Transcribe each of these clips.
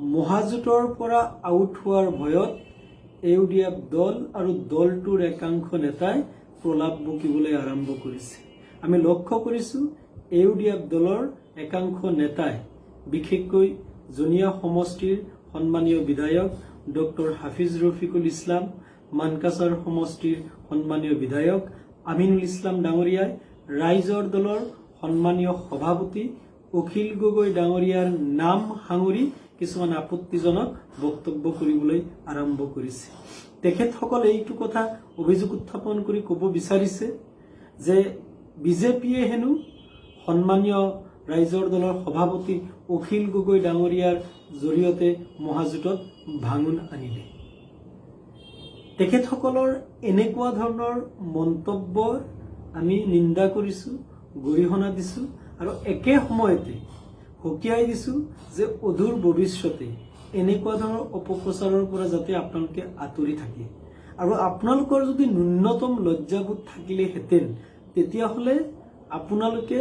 মহাজোঁটৰ পৰা আউট হোৱাৰ ভয়ত ইউডিএফ দল আৰু দলটোৰ একাংশ নেতাই প্ৰলাপ বকিবলৈ আৰম্ভ কৰিছে। আমি লক্ষ্য কৰিছোঁ ইউডিএফ দলৰ একাংশ নেতাই বিশেষকৈ জনিয়া সমষ্টিৰ সন্মানীয় বিধায়ক ডক্টৰ হাফিজ ৰফিকুল ইছলাম, মানকাছাৰ সমষ্টিৰ সন্মানীয় বিধায়ক আমিনুল ইছলাম ডাঙৰীয়াই ৰাইজৰ দলৰ সন্মানীয় সভাপতি অখিল গগৈ ডাঙৰীয়াৰ নাম সাঙুৰি কিছুমান আপত্তিজনক বক্তব্য কৰিবলৈ আৰম্ভ কৰিছে। তেখেতসকলে এইটো কথা অভিযোগ উত্থাপন কৰি ক'ব বিচাৰিছে যে বিজেপিয়ে হেনো সন্মানীয় ৰাইজৰ দলৰ সভাপতি অখিল গগৈ ডাঙৰীয়াৰ জৰিয়তে মহাজোঁটত ভাঙোন আনিলে। তেখেতসকলৰ এনেকুৱা ধৰণৰ মন্তব্যৰ আমি নিন্দা কৰিছোঁ, গৰিহণা দিছোঁ আৰু একে সময়তে সকীয়াই দিছোঁ যে অদূৰ ভৱিষ্যতে এনেকুৱা ধৰণৰ অপপ্ৰচাৰৰ পৰা যাতে আপোনালোকে আঁতৰি থাকে। আৰু আপোনালোকৰ যদি ন্যূনতম লজ্জাবোধ থাকিলেহেঁতেন তেতিয়াহ'লে আপোনালোকে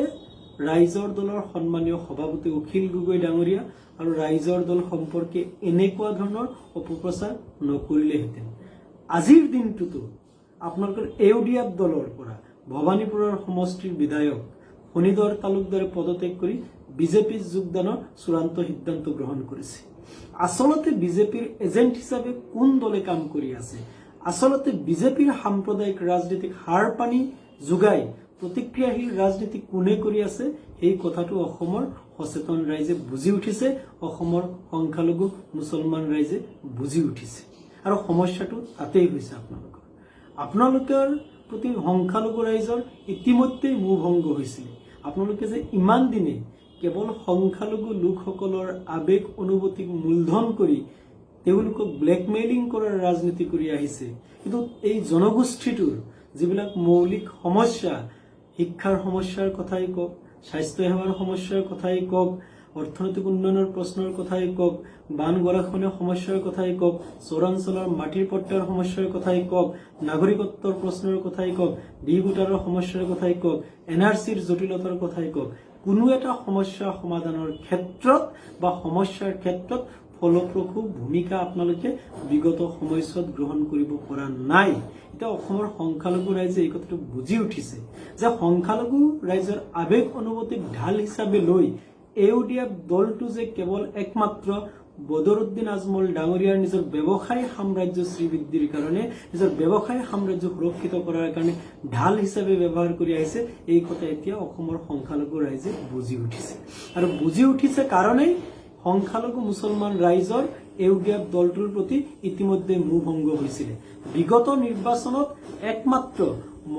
ৰাইজৰ দলৰ সন্মানীয় সভাপতি অখিল গগৈ ডাঙৰীয়া আৰু ৰাইজৰ দল সম্পৰ্কে এনেকুৱা ধৰণৰ অপপ্ৰচাৰ নকৰিলেহেঁতেন। আজিৰ দিনটোতো আপোনালোকৰ ইউডিএফ দলৰ পৰা ভৱানীপুৰৰ সমষ্টিৰ বিধায়ক ফণীধৰ তালুকদাৰে পদত্যাগ কৰি বিজেপিত যোগদানৰ চূড়ান্ত সিদ্ধান্ত গ্ৰহণ কৰিছে। আচলতে বিজেপিৰ এজেণ্ট হিচাপে কোন দলে কাম কৰি আছে? আচলতে বিজেপিৰ সাম্প্ৰদায়িক ৰাজনীতিক সাৰ পানী যোগাই প্ৰতিক্ৰিয়াশীল ৰাজনীতি কোনে কৰি আছে এই কথাটো অসমৰ সচেতন ৰাইজে বুজি উঠিছে, অসমৰ সংখ্যালঘু মুছলমান ৰাইজে বুজি উঠিছে। আৰু সমস্যাটো তাতেই হৈছে আপোনালোকৰ প্ৰতি সংখ্যালঘু ৰাইজৰ ইতিমধ্যেই মোহভংগ হৈছিল। আপোনালোকে যে ইমান দিনে কেৱল সংখ্যালঘু লোকসকলৰ আৱেগ অনুভূতিক মূলধন কৰি তেওঁলোকক ব্লেকমেইলিং কৰাৰ ৰাজনীতি কৰি আহিছে, কিন্তু এই জনগোষ্ঠীটোৰ যিবিলাক মৌলিক সমস্যা, শিক্ষাৰ সমস্যাৰ কথাই কওক, স্বাস্থ্যসেৱাৰ সমস্যাৰ কথাই কওক, অৰ্থনৈতিক উন্নয়নৰ প্ৰশ্নৰ কথাই কওক, বান গৰাখহনীয়া সমস্যাৰ কথাই কওক, চৰাঞ্চলৰ মাটিৰ পট্টাৰ সমস্যাৰ কথাই কওক, নাগৰিকত্বৰ প্ৰশ্নৰ কথাই কওক, ডি ভোটাৰৰ সমস্যাৰ কথাই কওক, NRCৰ জটিলতাৰ কথাই কওক, কোনো এটা সমস্যা সমাধানৰ ক্ষেত্ৰত বা সমস্যাৰ ক্ষেত্ৰত ফলপ্ৰসূ ভূমিকা আপোনালোকে বিগত সময়ছোৱাত গ্ৰহণ কৰিব পৰা নাই। এতিয়া অসমৰ সংখ্যালঘু ৰাইজে এই কথাটো বুজি উঠিছে যে সংখ্যালঘু ৰাইজৰ আৱেগ অনুভূতিক ঢাল হিচাপে লৈ ইউডিএফ দলটো যে কেৱল একমাত্ৰ বদৰুদ্দিন আজমল ডাঙৰীয়াৰ নিজৰ ব্যৱসায়ী সাম্ৰাজ্য শ্ৰীবৃদ্ধিৰ কাৰণে, নিজৰ ব্যৱসায়ী সাম্ৰাজ্য সুৰক্ষিত কৰাৰ কাৰণে ঢাল হিচাপে ব্যৱহাৰ কৰি আহিছে, এই কথা এতিয়া অসমৰ সংখ্যালঘু ৰাইজে বুজি উঠিছে। আৰু বুজি উঠিছে কাৰণেই সংখ্যালঘু মুছলমান ৰাইজৰ ইউডিএফ দলটোৰ প্ৰতি ইতিমধ্যে মোহভংগ হৈছিলে। বিগত নিৰ্বাচনত একমাত্ৰ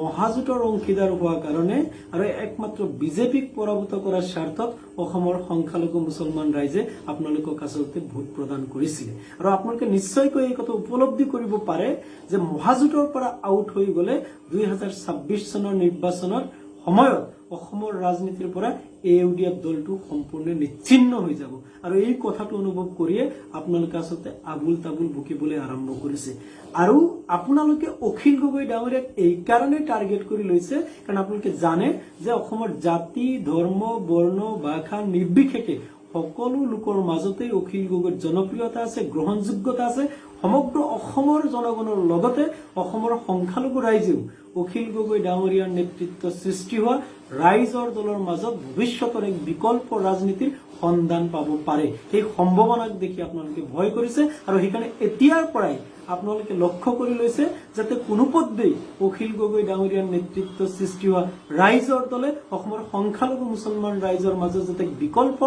মহাজোঁটৰ অংশীদাৰ হোৱাৰ কাৰণে আৰু একমাত্ৰ বিজেপিক পৰাভূত কৰাৰ স্বাৰ্থত অসমৰ সংখ্যালঘু মুছলমান ৰাইজে আপোনালোকক আচলতে ভোট প্ৰদান কৰিছিলে। আৰু আপোনালোকে নিশ্চয়কৈ এই কথা উপলব্ধি কৰিব পাৰে যে মহাজোঁটৰ পৰা আউট হৈ গ'লে 2026 চনৰ নিৰ্বাচনৰ সময়ত অসমৰ ৰাজনীতিৰ পৰা ইউডিএফ দলটো সম্পূৰ্ণ নিচ্ছিন্ন হৈ যাব। আৰু এই কথাটো অনুভৱ কৰিয়ে আপোনালোকে আচলতে আবুল তাবুল বকিবলৈ আৰম্ভ কৰিছে। আৰু আপোনালোকে অখিল গগৈ ডাঙৰীয়াক এই কাৰণে টাৰ্গেট কৰি লৈছে কাৰণ আপোনালোকে জানে যে অসমৰ জাতি, ধৰ্ম, বৰ্ণ, ভাষা নিৰ্বিশেষে সকলো লোকৰ মাজতেই অখিল গগৈৰ জনপ্ৰিয়তা আছে, গ্ৰহণযোগ্যতা আছে। সমগ্ৰ অসমৰ জনগণৰ লগতে অসমৰ সংখ্যালঘু ৰাইজেও অখিল গগৈ ডাঙৰীয়াৰ নেতৃত্ব সৃষ্টি হোৱা ৰাইজৰ দলৰ মাজত ভৱিষ্যতৰ এক বিকল্প ৰাজনীতিৰ সন্ধান পাব পাৰে। সেই সম্ভাৱনাক দেখি আপোনালোকে ভয় কৰিছে আৰু সেইকাৰণে এতিয়াৰ পৰাই আপোনালোকে লক্ষ্য কৰি লৈছে যাতে কোনোপধ্যেই অখিল গগৈ ডাঙৰীয়াৰ নেতৃত্ব সৃষ্টি হোৱা ৰাইজৰ দলে অসমৰ সংখ্যালঘু মুছলমান ৰাইজৰ মাজত যাতে বিকল্প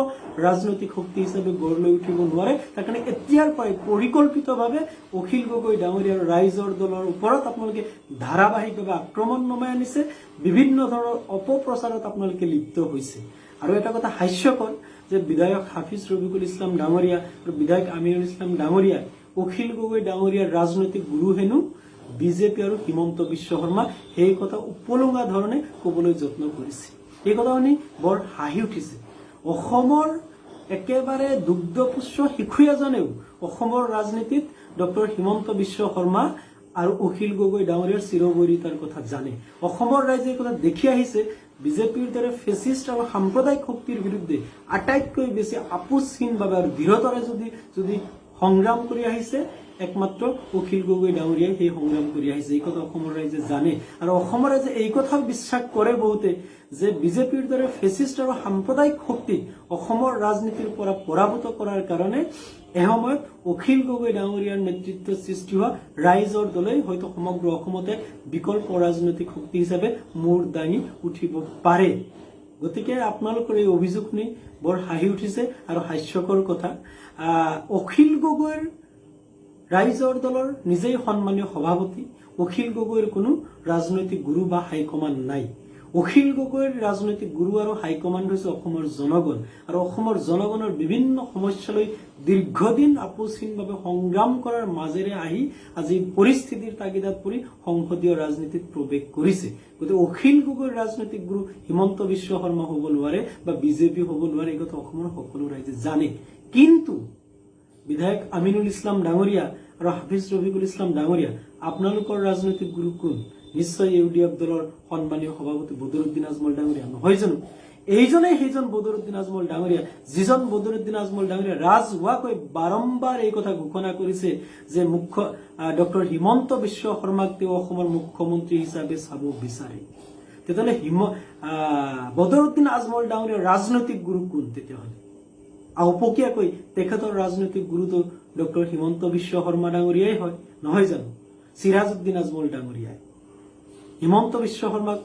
ৰাজনৈতিক শক্তি হিচাপে গঢ় লৈ উঠিব নোৱাৰে, তাৰ কাৰণে এতিয়াৰ পৰাই পৰিকল্পিতভাৱে অখিল গগৈ ডাঙৰীয়াৰ ৰাইজৰ দলৰ ওপৰত আপোনালোকে ধাৰাবাহিকভাৱে আক্ৰমণ নমাই আনিছে, বিভিন্ন ধৰণৰ অপপ্ৰচাৰত আপোনালোকে লিপ্ত হৈছে। আৰু এটা কথা হাস্যকৰ যে বিধায়ক হাফিজ ৰফিকুল ইছলাম ডাঙৰীয়া আৰু বিধায়ক আমিনুল ইছলাম ডাঙৰীয়াই অখিল গগৈ ডাঙৰীয়াৰ ৰাজনৈতিক গুৰু হেনো বিজেপি আৰু হিমন্ত বিশ্ব শৰ্মা, সেই কথা উপলুঙা ধৰণে ক'বলৈ যত্ন কৰিছে। এই কথা শুনি বৰ হাঁহি উঠিছে। অসমৰ একেবাৰে দুগ্ধপুষ্য শিশু এজনেও অসমৰ ৰাজনীতিত ডক্টৰ হিমন্ত বিশ্ব শৰ্মা আৰু অখিল গগৈ ডাঙৰীয়াৰ চিৰবৈৰিতাৰ কথা জানে। অসমৰ ৰাইজে এই কথা দেখি আহিছে বিজেপিৰ দৰে ফেচিষ্ট আৰু সাম্প্ৰদায়িক শক্তিৰ বিৰুদ্ধে আটাইতকৈ বেছি আপোচহীনভাৱে আৰু দৃঢ়তাৰে যদি সংগ্ৰাম কৰি আহিছে, একমাত্ৰ অখিল গগৈ ডাঙৰীয়াই সেই সংগ্ৰাম কৰি আহিছে। এই কথা অসমৰ ৰাইজে জানে আৰু অসমৰ ৰাইজে এই কথাও বিশ্বাস কৰে বহুতে যে বিজেপিৰ দৰে ফেচিষ্ট আৰু সাম্প্ৰদায়িক শক্তি অসমৰ ৰাজনীতিৰ পৰা পৰাভূত কৰাৰ কাৰণে এসময়ত অখিল গগৈ ডাঙৰীয়াৰ নেতৃত্বত সৃষ্টি হোৱা ৰাইজৰ দলে হয়তো সমগ্ৰ অসমতে বিকল্প ৰাজনৈতিক শক্তি হিচাপে মূৰ দাঙি উঠিব পাৰে। গতিকে আপোনালোকৰ এই অভিযোগ শুনি বৰ হাঁহি উঠিছে আৰু হাস্যকৰ কথা। অখিল গগৈৰ ৰাইজৰ দলৰ নিজেই সন্মানীয় সভাপতি, অখিল গগৈৰ কোনো ৰাজনৈতিক গুৰু বা হাইকমাণ্ড নাই। অখিল গগৈৰ ৰাজনৈতিক গুৰু আৰু হাইকমাণ্ড হৈছে অসমৰ জনগণ আৰু অসমৰ জনগণৰ বিভিন্ন সমস্যালৈ দীৰ্ঘদিন আপোচহীনভাৱে সংগ্ৰাম কৰাৰ মাজেৰে আহি আজি পৰিস্থিতিৰ তাগিদাত পৰি সংসদীয় ৰাজনীতিত প্ৰৱেশ কৰিছে। গতিকে অখিল গগৈৰ ৰাজনৈতিক গুৰু হিমন্ত বিশ্ব শৰ্মা হ'ব নোৱাৰে বা বিজেপি হ'ব নোৱাৰে, এই কথা অসমৰ সকলো ৰাইজে জানে। কিন্তু বিধায়ক আমিনুল ইছলাম ডাঙৰীয়া আৰু হাফিজ ৰফিকুল ইছলাম ডাঙৰীয়া, আপোনালোকৰ ৰাজনৈতিক গুৰু কোন? নিশ্চয় ইউডিএফ দলৰ সন্মানীয় সভাপতি বদৰুদ্দিন আজমল ডাঙৰীয়া, নহয় জানো? এইজনেই সেইজন বদৰুদ্দিন আজমল ডাঙৰীয়া, যিজন বদৰুদ্দিন আজমল ডাঙৰীয়া ৰাজহুৱাকৈ বাৰম্বাৰ এই কথা ঘোষণা কৰিছে যে ডক্টৰ হিমন্ত বিশ্ব শৰ্মাক তেওঁ অসমৰ মুখ্যমন্ত্ৰী হিচাপে চাব বিচাৰে। তেতিয়াহ'লে বদৰুদ্দিন আজমল ডাঙৰীয়াৰ ৰাজনৈতিক গুৰু কোন? তেতিয়াহ'লে আওপকীয়াকৈ তেখেতৰ ৰাজনৈতিক গুৰুটো ডক্টৰ হিমন্ত বিশ্ব শৰ্মা ডাঙৰীয়াই হয়, নহয় জানো? চিৰাজউদ্দিন আজমল ডাঙৰীয়াই হিমন্ত বিশ্ব শৰ্মাক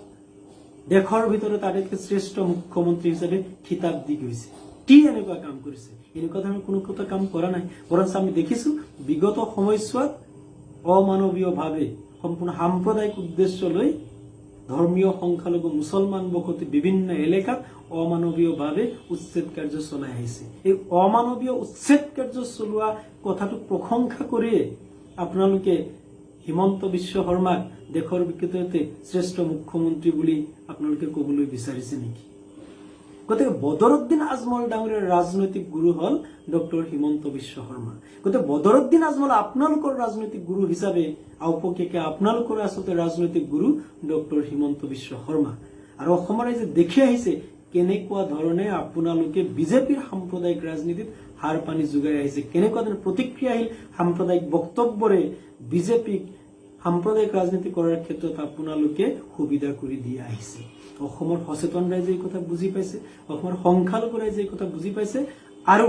দেশৰ ভিতৰত আটাইতকৈ শ্ৰেষ্ঠ মুখ্যমন্ত্ৰী হিচাপে খিতাপ দি গৈছে। কি এনেকুৱা কাম কৰিছে? এনেকুৱা ধৰণৰ কোনো কথা কাম কৰা নাই। বৰঞ্চ আমি দেখিছো বিগত সময়ছোৱাত অমানৱীয়ভাৱে সম্পূৰ্ণ সাম্প্ৰদায়িক উদ্দেশ্য লৈ ধৰ্মীয় সংখ্যালঘু মুছলমান বসতি বিভিন্ন এলেকাত অমানৱীয়ভাৱে উচ্ছেদ কাৰ্য চলাই আহিছে। এই অমানৱীয় উচ্ছেদ কাৰ্য চলোৱা কথাটো প্ৰশংসা কৰিয়ে আপোনালোকে হিমন্ত বিশ্ব শৰ্মাক দেশৰ ভিতৰতে শ্ৰেষ্ঠ মুখ্যমন্ত্ৰী বুলি আপোনালোকে ক'বলৈ বিচাৰিছে নেকি? গতিকে বদৰুদ্দিন আজমল ডাঙৰীয়াৰ ৰাজনৈতিক গুৰু হ'ল ডক্টৰ হিমন্ত বিশ্ব শৰ্মা। গতিকে বদৰুদ্দিন আজমল আপোনালোকৰ ৰাজনৈতিক গুৰু হিচাপে আওপকীয়াকৈ আপোনালোকৰ আচলতে ৰাজনৈতিক গুৰু ডক্টৰ হিমন্ত বিশ্ব শৰ্মা। আৰু অসমৰ ৰাইজে দেখি আহিছে কেনেকুৱা ধৰণে আপোনালোকে বিজেপিৰ সাম্প্ৰদায়িক ৰাজনীতিত হাৰ পানী যোগাই আহিছে, কেনেকুৱা ধৰণৰ প্ৰতিক্ৰিয়াশীল সাম্প্ৰদায়িক বক্তব্যৰে বিজেপিক সাম্প্ৰদায়িক ৰাজনীতি কৰাৰ ক্ষেত্ৰত আপোনালোকে সুবিধা কৰি দি আহিছে। অসমৰ সচেতন ৰাইজে এই কথা বুজি পাইছে, অসমৰ সংখ্যালঘু ৰাইজে এই কথা বুজি পাইছে আৰু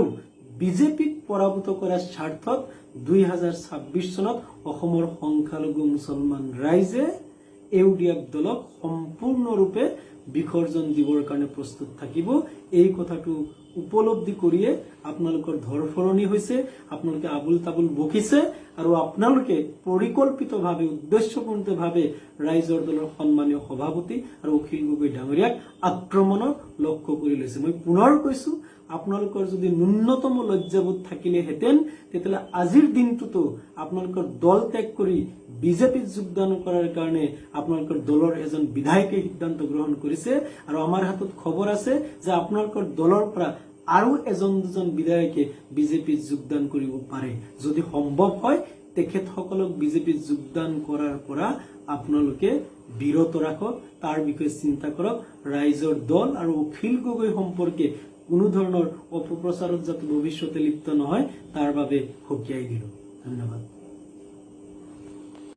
বিজেপিক পৰাভূত কৰাৰ স্বাৰ্থত 2026 চনত অসমৰ সংখ্যালঘু মুছলমান ৰাইজে ইউডিএফ দলক সম্পূৰ্ণৰূপে বিসৰ্জন দিবৰ কাৰণে প্ৰস্তুত থাকিব। এই কথাটো উপলব্ধি কৰিয়ে আপোনালোকৰ ধৰফৰণি হৈছে, আপোনালোকে আবুল তাবুল বকিছে আৰু আপোনালোকে পৰিকল্পিতভাৱে উদ্দেশ্যপূৰ্ণভাৱে ৰাইজৰ দলৰ সন্মানীয় সভাপতি আৰু অখিল গগৈ ডাঙৰীয়াক আক্ৰমণৰ লক্ষ্য কৰি লৈছে। মই পুনৰ কৈছো, আপোনালোকৰ যদি ন্যূনতম লজ্জাবোধ থাকিলেহেঁতেন তেতিয়াহ'লে আজিৰ দিনটোতো আপোনালোকৰ দল ত্যাগ কৰি বিজেপিত যোগদান কৰাৰ কাৰণে আপোনালোকৰ দলৰ এজন বিধায়কে সিদ্ধান্ত গ্ৰহণ কৰিছে আৰু আমাৰ হাতত খবৰ আছে যে আপোনালোকৰ দলৰ পৰা আৰু এজন দুজন বিধায়কে বিজেপিত যোগদান কৰিব পাৰে। যদি সম্ভৱ হয় তেখেতসকলক বিজেপিত যোগদান কৰাৰ পৰা আপোনালোকে বিৰত ৰাখক, তাৰ বিষয়ে চিন্তা কৰক। ৰাইজৰ দল আৰু অখিল গগৈ সম্পৰ্কে কোনো ধৰণৰ অপপ্ৰচাৰত যাতে ভৱিষ্যতে লিপ্ত নহয় তাৰ বাবে সকীয়াই দিলো। ধন্যবাদ।